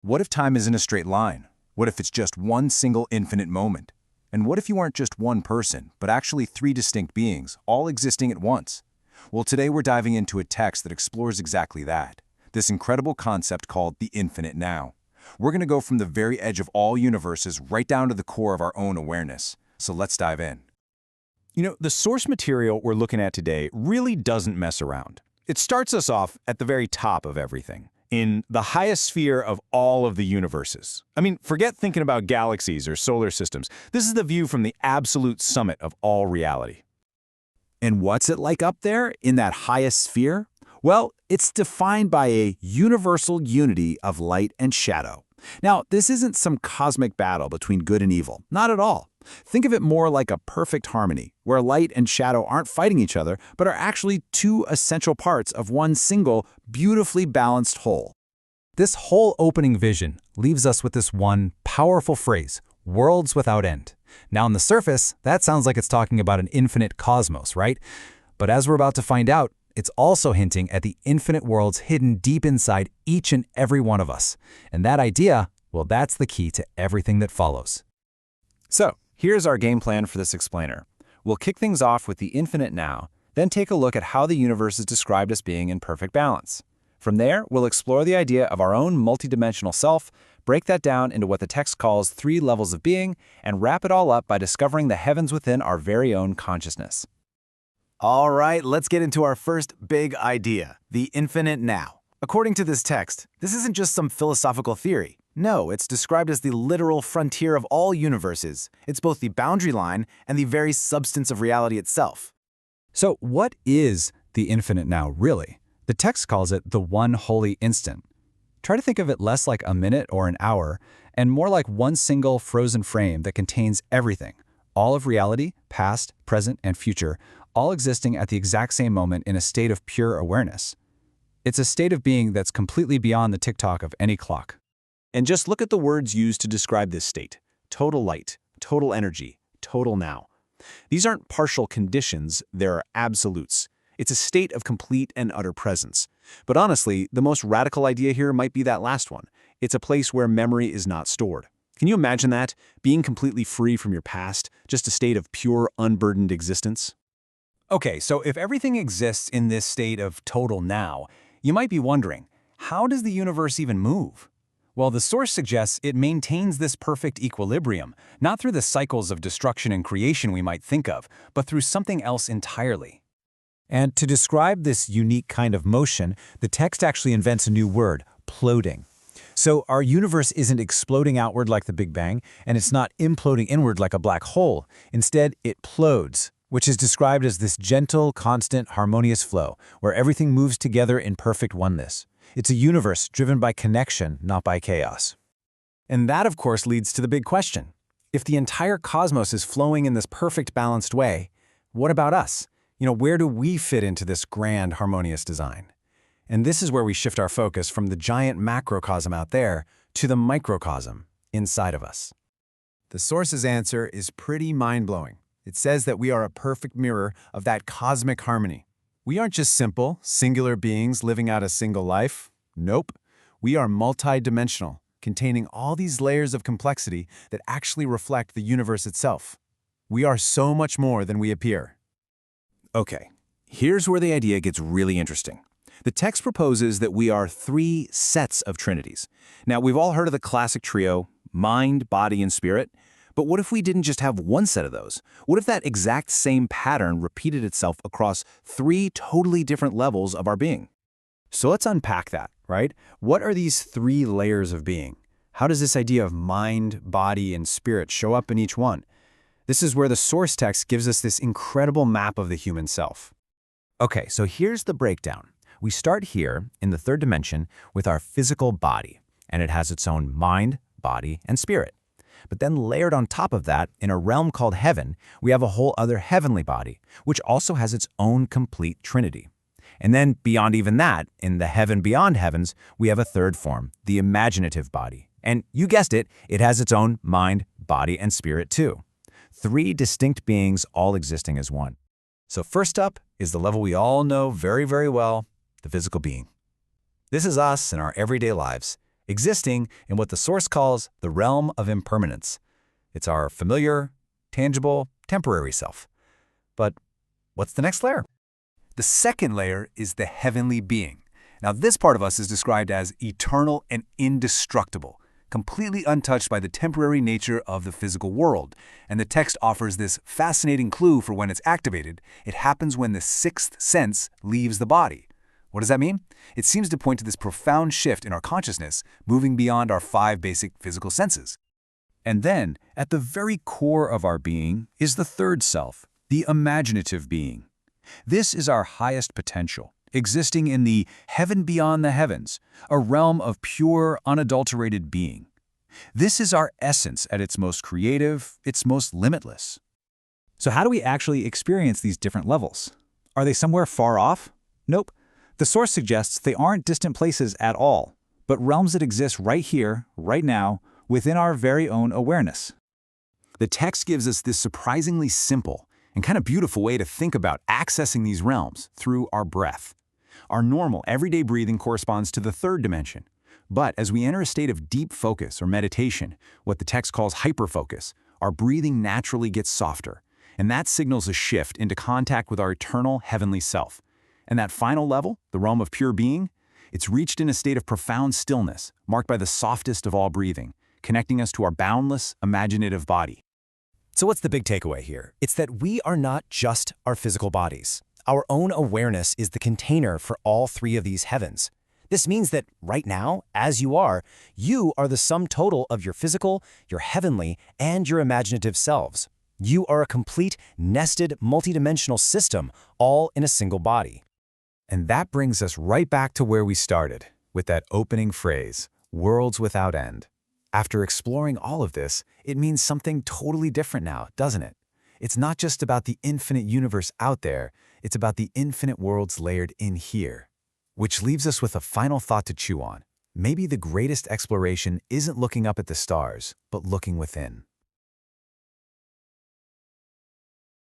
What if time isn't a straight line? What if it's just one single infinite moment? And what if you aren't just one person, but actually three distinct beings, all existing at once? Well, today we're diving into a text that explores exactly that, this incredible concept called the infinite now. We're going to go from the very edge of all universes right down to the core of our own awareness. So let's dive in. The source material we're looking at today really doesn't mess around. It starts us off at the very top of everything, in the highest sphere of all of the universes. Forget thinking about galaxies or solar systems. This is the view from the absolute summit of all reality. And what's it like up there in that highest sphere? Well, it's defined by a universal unity of light and shadow. Now, this isn't some cosmic battle between good and evil. Not at all. Think of it more like a perfect harmony, where light and shadow aren't fighting each other, but are actually two essential parts of one single, beautifully balanced whole. This whole opening vision leaves us with this one powerful phrase, worlds without end. Now, on the surface, that sounds like it's talking about an infinite cosmos, right? But as we're about to find out, it's also hinting at the infinite worlds hidden deep inside each and every one of us. And that idea, well, that's the key to everything that follows. So, here's our game plan for this explainer. We'll kick things off with the infinite now, then take a look at how the universe is described as being in perfect balance. From there, we'll explore the idea of our own multidimensional self, break that down into what the text calls 3 levels of being, and wrap it all up by discovering the heavens within our very own consciousness. All right, let's get into our first big idea, the infinite now. According to this text, this isn't just some philosophical theory. No, it's described as the literal frontier of all universes. It's both the boundary line and the very substance of reality itself. So what is the infinite now, really? The text calls it the one holy instant. Try to think of it less like a minute or an hour, and more like one single frozen frame that contains everything, all of reality, past, present, and future, all existing at the exact same moment in a state of pure awareness. It's a state of being that's completely beyond the tick-tock of any clock. And just look at the words used to describe this state. Total light, total energy, total now. These aren't partial conditions, they're absolutes. It's a state of complete and utter presence. But honestly, the most radical idea here might be that last one. It's a place where memory is not stored. Can you imagine that? Being completely free from your past, just a state of pure, unburdened existence? Okay, so if everything exists in this state of total now, you might be wondering, how does the universe even move? Well, the source suggests it maintains this perfect equilibrium, not through the cycles of destruction and creation we might think of, but through something else entirely. And to describe this unique kind of motion, the text actually invents a new word, ploding. So our universe isn't exploding outward like the Big Bang, and it's not imploding inward like a black hole. Instead, it plods, which is described as this gentle, constant, harmonious flow, where everything moves together in perfect oneness. It's a universe driven by connection, not by chaos. And that, of course, leads to the big question. If the entire cosmos is flowing in this perfect, balanced way, what about us? Where do we fit into this grand, harmonious design? And this is where we shift our focus from the giant macrocosm out there to the microcosm inside of us. The source's answer is pretty mind-blowing. It says that we are a perfect mirror of that cosmic harmony. We aren't just simple, singular beings living out a single life. Nope. We are multidimensional, containing all these layers of complexity that actually reflect the universe itself. We are so much more than we appear. Okay, here's where the idea gets really interesting. The text proposes that we are 3 sets of trinities. Now, we've all heard of the classic trio, mind, body, and spirit. But what if we didn't just have one set of those? What if that exact same pattern repeated itself across 3 totally different levels of our being? So let's unpack that, right? What are these 3 layers of being? How does this idea of mind, body, and spirit show up in each one? This is where the source text gives us this incredible map of the human self. Okay, so here's the breakdown. We start here in the 3rd dimension with our physical body, and it has its own mind, body, and spirit. But then layered on top of that, in a realm called heaven, we have a whole other heavenly body, which also has its own complete trinity. And then beyond even that, in the heaven beyond heavens, we have a 3rd form, the imaginative body. And you guessed it, it has its own mind, body, and spirit too. 3 distinct beings all existing as one. So first up is the level we all know very, very well, the physical being. This is us in our everyday lives. existing in what the Source calls the realm of impermanence. It's our familiar, tangible, temporary self. But what's the next layer? The second layer is the heavenly being. Now, this part of us is described as eternal and indestructible, completely untouched by the temporary nature of the physical world. And the text offers this fascinating clue for when it's activated. It happens when the sixth sense leaves the body. What does that mean? It seems to point to this profound shift in our consciousness, moving beyond our 5 basic physical senses. And then, at the very core of our being is the third self, the imaginative being. This is our highest potential, existing in the heaven beyond the heavens, a realm of pure, unadulterated being. This is our essence at its most creative, its most limitless. So how do we actually experience these different levels? Are they somewhere far off? Nope. The Source suggests they aren't distant places at all, but realms that exist right here, right now, within our very own awareness. The text gives us this surprisingly simple and kind of beautiful way to think about accessing these realms through our breath. Our normal, everyday breathing corresponds to the third dimension. But as we enter a state of deep focus or meditation, what the text calls hyperfocus, our breathing naturally gets softer, and that signals a shift into contact with our eternal heavenly self. And that final level, the realm of pure being, it's reached in a state of profound stillness, marked by the softest of all breathing, connecting us to our boundless, imaginative body. So what's the big takeaway here? It's that we are not just our physical bodies. Our own awareness is the container for all 3 of these heavens. This means that right now, as you are the sum total of your physical, your heavenly, and your imaginative selves. You are a complete, nested, multidimensional system, all in a single body. And that brings us right back to where we started, with that opening phrase, worlds without end. After exploring all of this, it means something totally different now, doesn't it? It's not just about the infinite universe out there, it's about the infinite worlds layered in here. Which leaves us with a final thought to chew on. Maybe the greatest exploration isn't looking up at the stars, but looking within.